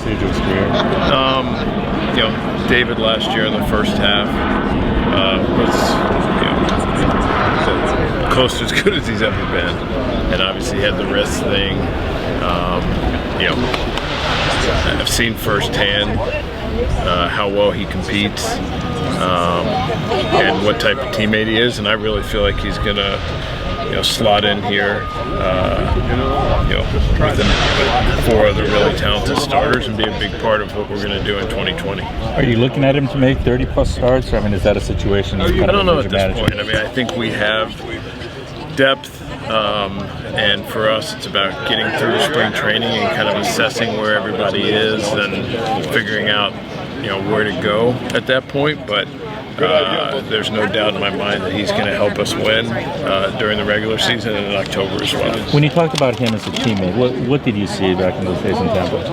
stage of his career? You know, David last year in the first half was, you know, close to as good as he's ever been, and obviously had the wrist thing. You know, I've seen firsthand how well he competes and what type of teammate he is, and I really feel like he's gonna, you know, slot in here, you know, with 4 other really talented starters and be a big part of what we're going to do in 2020. Are you looking at him to make 30+ starts? Or, I mean, is that a situation? I don't know at this point. I mean, I think we have depth, and for us, it's about getting through spring training and kind of assessing where everybody is and figuring out, you know, where to go at that point. But there's no doubt in my mind that he's going to help us win during the regular season and in October as well. When you talked about him as a teammate, what did you see back in those days in Tampa?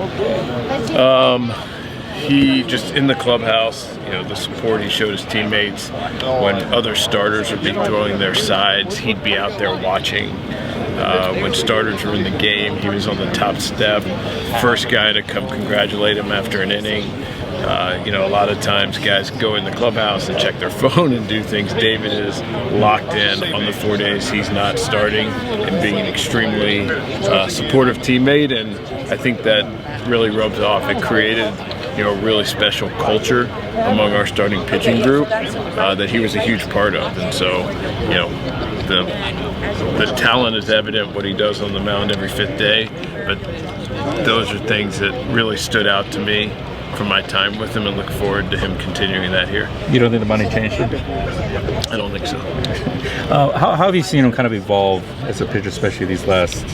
He just in the clubhouse, you know, the support he showed his teammates when other starters would be throwing their sides, he'd be out there watching. When starters were in the game, he was on the top step, first guy to come congratulate him after an inning. You know, a lot of times guys go in the clubhouse and check their phone and do things. David is locked in on the 4 days he's not starting and being an extremely supportive teammate, and I think that really rubs off. It created, you know, a really special culture among our starting pitching group that he was a huge part of. And so, you know, the talent is evident, what he does on the mound every 5th day, but those are things that really stood out to me from my time with him, and look forward to him continuing that here. You don't think the money changed him? I don't think so. How have you seen him kind of evolve as a pitcher, especially these last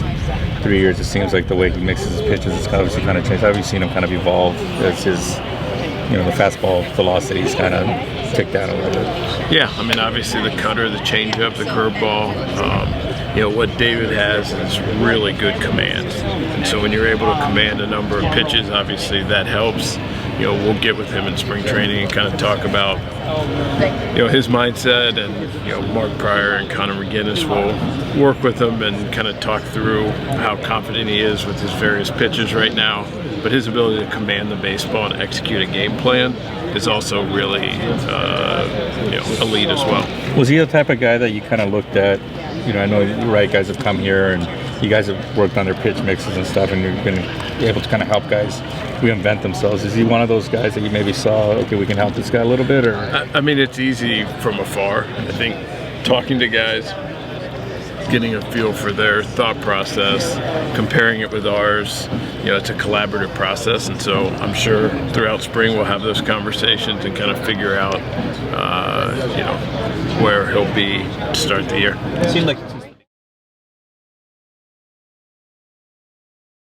3 years? It seems like the way he mixes his pitches has obviously kind of changed. How have you seen him kind of evolve as his, you know, the fastball velocity's kind of ticked down a little bit? Yeah, I mean, obviously the cutter, the changeup, the curveball. You know, what David has is really good command. And so when you're able to command a number of pitches, obviously that helps. You know, we'll get with him in spring training and kind of talk about, you know, his mindset, and, you know, Mark Pryor and Connor McGinnis will work with him and kind of talk through how confident he is with his various pitches right now. But his ability to command the baseball and execute a game plan is also really, you know, elite as well. Was he the type of guy that you kind of looked at? You know, I know the right guys have come here and you guys have worked on their pitch mixes and stuff, and you've been able to kind of help guys reinvent themselves. Is he one of those guys that you maybe saw, okay, we can help this guy a little bit? Or I mean, it's easy from afar. I think talking to guys, getting a feel for their thought process, comparing it with ours, you know, it's a collaborative process, and so I'm sure throughout spring we'll have those conversations and kind of figure out, you know, where he'll be to start the year. It seemed like